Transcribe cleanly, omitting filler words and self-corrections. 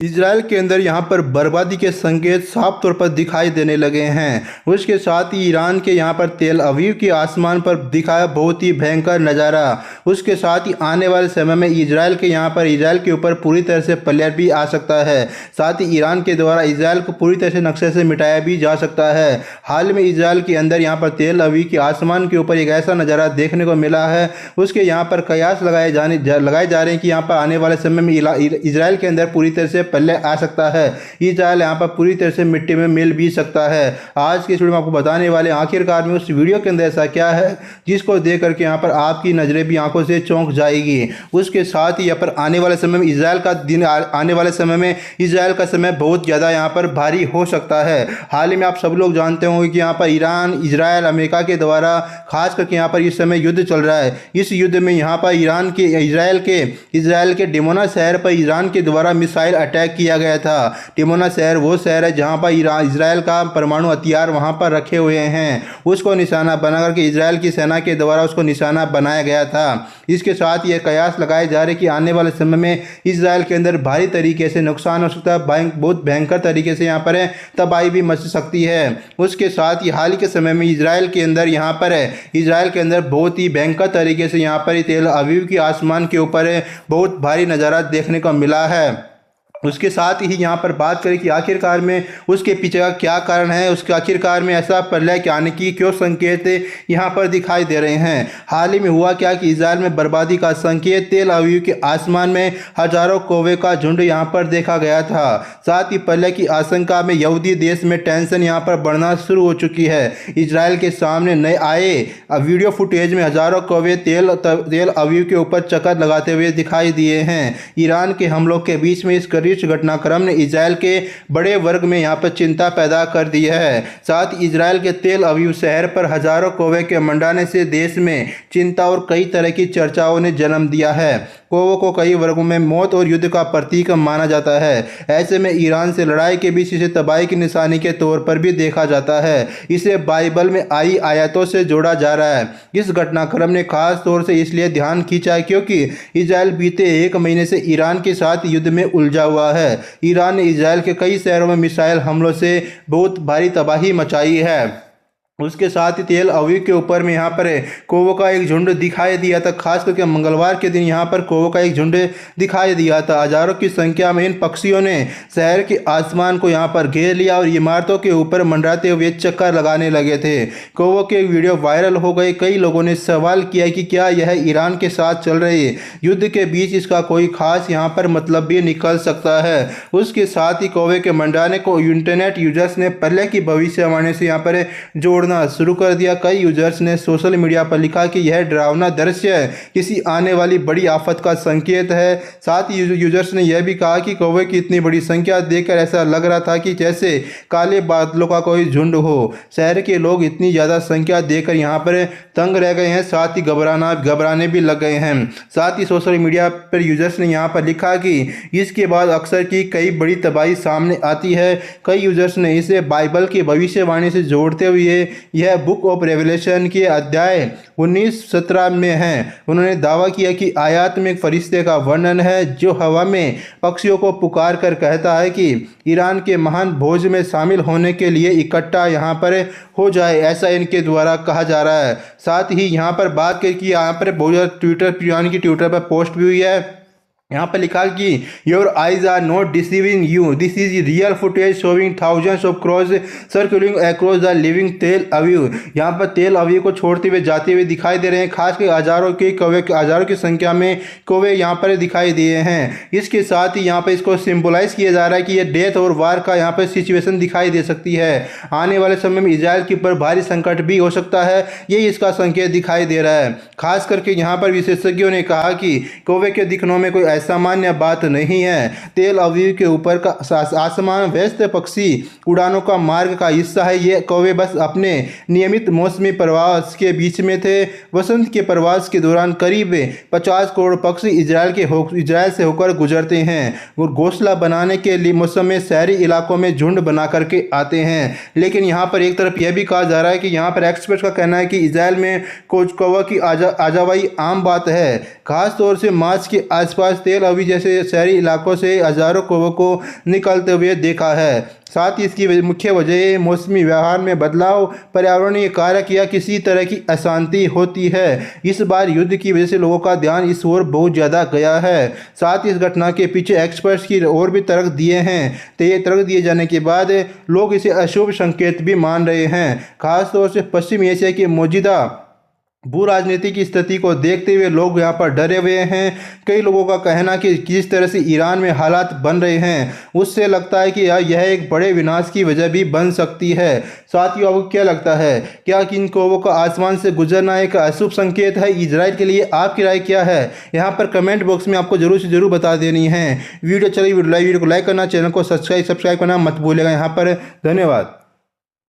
Israel के अंदर यहाँ पर बर्बादी के संकेत साफ तौर पर दिखाई देने लगे हैं। उसके साथ ही ईरान के यहाँ पर तेल अवीव के आसमान पर दिखाया बहुत ही भयंकर नज़ारा। उसके साथ ही आने वाले समय में इजराइल के ऊपर पूरी तरह से पलट भी आ सकता है। साथ ही ईरान के द्वारा इजराइल को पूरी तरह से नक्शे से मिटाया भी जा सकता है। हाल में इजराइल के अंदर यहाँ पर तेल अवीव के आसमान के ऊपर एक ऐसा नज़ारा देखने को मिला है। उसके यहाँ पर कयास लगाए जा रहे हैं कि यहाँ पर आने वाले समय में इजराइल के अंदर पूरी तरह से पल्ले आ सकता है। इजराइल यहाँ पर पूरी तरह से मिट्टी में मिल भी सकता है। आज की इस वीडियो में आपको बताने वाले आखिरकार में उस वीडियो के अंदर ऐसा क्या है जिसको देख करके यहाँ पर आपकी नजरें भी आंखों से चौंक जाएगी। उसके साथ ही यहाँ पर आने वाले समय में इजराइल का समय बहुत ज़्यादा यहाँ पर भारी हो सकता है। हाल ही में आप सब लोग जानते होंगे कि यहाँ पर ईरान, इजराइल, अमेरिका के द्वारा खास करके यहाँ पर इस समय युद्ध चल रहा है। इस युद्ध में यहाँ पर इजराइल के डिमोना शहर पर ईरान के द्वारा मिसाइल अटैक किया गया था। डिमोना शहर वो शहर है जहां पर इजराइल का परमाणु हथियार वहां पर रखे हुए हैं। उसको निशाना बना करके इजराइल की सेना के द्वारा उसको निशाना बनाया गया था। इसके साथ ये कयास लगाए जा रहे कि आने वाले समय में इजराइल के अंदर भारी तरीके से नुकसान हो सकता है, बहुत भयंकर तरीके से यहाँ पर तबाही भी मच सकती है। उसके साथ ही हाल के समय में इजराइल के अंदर बहुत ही भयंकर तरीके से यहाँ पर तेल अवीव के आसमान के ऊपर बहुत भारी नज़ारा देखने को मिला है। उसके साथ ही यहाँ पर बात करें कि आखिरकार में उसके पीछे का क्या कारण है, उसके आखिरकार में ऐसा प्रलय के आने की क्यों संकेत यहाँ पर दिखाई दे रहे हैं। हाल ही में हुआ क्या कि इजराइल में बर्बादी का संकेत तेल अवीव के आसमान में हजारों कौवे का झुंड यहाँ पर देखा गया था। साथ ही प्रलय की आशंका में यहूदी देश में टेंशन यहाँ पर बढ़ना शुरू हो चुकी है। इजराइल के सामने नए आए वीडियो फुटेज में हजारों कौवे तेल अवीव के ऊपर चक्कर लगाते हुए दिखाई दिए हैं। ईरान के हमलों के बीच में इस घटनाक्रम ने इजराइल के बड़े वर्ग में यहाँ पर चिंता पैदा कर दी है। साथ ही इजराइल के तेल अवीव शहर पर हजारों कौवे के मंडाने से देश में चिंता और कई तरह की चर्चाओं ने जन्म दिया है। कौवों को कई वर्गों में मौत और युद्ध का प्रतीक माना जाता है। ऐसे में ईरान से लड़ाई के बीच इसे तबाही की निशानी के तौर पर भी देखा जाता है। इसे बाइबल में आई आयतों से जोड़ा जा रहा है। इस घटनाक्रम ने खास तौर से इसलिए ध्यान खींचा है क्योंकि इजराइल बीते 1 महीने से ईरान के साथ युद्ध में उलझा हुआ है। ईरान ने इजराइल के कई शहरों में मिसाइल हमलों से बहुत भारी तबाही मचाई है। उसके साथ ही तेल अवीव के ऊपर में यहाँ पर कौवों का एक झुंड दिखाई दिया था। खास करके मंगलवार के दिन यहाँ पर कौवों का एक झुंड दिखाई दिया था। हजारों की संख्या में इन पक्षियों ने शहर के आसमान को यहाँ पर घेर लिया और इमारतों के ऊपर मंडराते हुए चक्कर लगाने लगे थे। कौवों के वीडियो वायरल हो गए। कई लोगों ने सवाल किया कि क्या यह ईरान के साथ चल रहे युद्ध के बीच इसका कोई खास यहाँ पर मतलब भी निकल सकता है। उसके साथ ही कौवे के मंडराने को इंटरनेट यूजर्स ने पहले की भविष्यवाणी से यहाँ पर जोड़ना शुरू कर दिया। कई यूजर्स ने सोशल मीडिया पर लिखा कि यह डरावना दृश्य किसी आने वाली बड़ी आफत का संकेत है। साथ ही यूजर्स ने यह भी कहा कि कौवे की इतनी बड़ी संख्या देखकर ऐसा लग रहा था कि जैसे काले बादलों का कोई झुंड हो। शहर के लोग इतनी ज़्यादा संख्या देखकर यहाँ पर तंग रह गए हैं, साथ ही घबराने भी लग गए हैं। साथ ही सोशल मीडिया पर यूजर्स ने यहाँ पर लिखा कि इसके बाद अक्सर की कई बड़ी तबाही सामने आती है। कई यूजर्स ने इसे बाइबल की भविष्यवाणी से जोड़ते हुए यह बुक ऑफ रेवलेशन के अध्याय 19-17 में है। उन्होंने दावा किया कि आयत में एक फरिश्ते का वर्णन है जो हवा में पक्षियों को पुकार कर कहता है कि ईरान के महान भोज में शामिल होने के लिए इकट्ठा यहाँ पर हो जाए, ऐसा इनके द्वारा कहा जा रहा है। साथ ही यहाँ पर बात करें कि यहाँ पर बहुत ट्विटर पर पोस्ट भी हुई है। यहाँ पर लिखा कि your eyes are not deceiving you, this is real footage showing thousands of crows circling across the living Tel Aviv. यहाँ पर तेल अवीव को छोड़ते हुए जाते हुए दिखाई दे रहे हैं। खासकर हजारों की संख्या में कौवे यहाँ पर दिखाई दिए हैं। इसके साथ ही यहाँ पर इसको सिंबलाइज किया जा रहा है कि यह डेथ और वार का यहाँ पर सिचुएशन दिखाई दे सकती है। आने वाले समय में इजराइल के ऊपर भारी संकट भी हो सकता है, यही इसका संकेत दिखाई दे रहा है। खास करके यहाँ पर विशेषज्ञों ने कहा कि कौवे के दिखने में कोई सामान्य बात नहीं है। तेल अवीव के ऊपर का आसमान व्यस्त पक्षी उड़ानों का मार्ग का हिस्सा है। ये कौवे बस अपने नियमित मौसमी प्रवास के बीच में थे। वसंत के प्रवास के दौरान करीब 50 करोड़ पक्षी इजराइल से होकर गुजरते हैं और घोंसला बनाने के लिए मौसम में शहरी इलाकों में झुंड बना करके आते हैं। लेकिन यहाँ पर एक तरफ यह भी कहा जा रहा है कि यहाँ पर एक्सपर्ट का कहना है कि इजराइल में कौवा की आजावाई आम बात है। खास तौर से मार्च के आसपास तेल अवीव जैसे शहरी इलाकों से हजारों कौवों को निकलते हुए देखा है। साथ ही इसकी मुख्य वजह मौसमी व्यवहार में बदलाव, पर्यावरणीय कारक या किसी तरह की अशांति होती है। इस बार युद्ध की वजह से लोगों का ध्यान इस ओर बहुत ज़्यादा गया है। साथ ही इस घटना के पीछे एक्सपर्ट्स की और भी तर्क दिए हैं, तो ये तर्क दिए जाने के बाद लोग इसे अशुभ संकेत भी मान रहे हैं। खासतौर से पश्चिमी एशिया की मौजूदा भू राजनीति की स्थिति को देखते हुए लोग यहाँ पर डरे हुए हैं। कई लोगों का कहना कि जिस तरह से ईरान में हालात बन रहे हैं उससे लगता है कि यह एक बड़े विनाश की वजह भी बन सकती है। साथ ही आपको क्या लगता है, क्या कि इन कौवों का आसमान से गुजरना एक अशुभ संकेत है इजराइल के लिए? आपकी राय क्या है यहाँ पर कमेंट बॉक्स में आपको जरूर से जरूर बता देनी है। वीडियो चलिए वीडियो को लाइक करना, चैनल को सब्सक्राइब करना मत भूलिएगा यहाँ पर। धन्यवाद।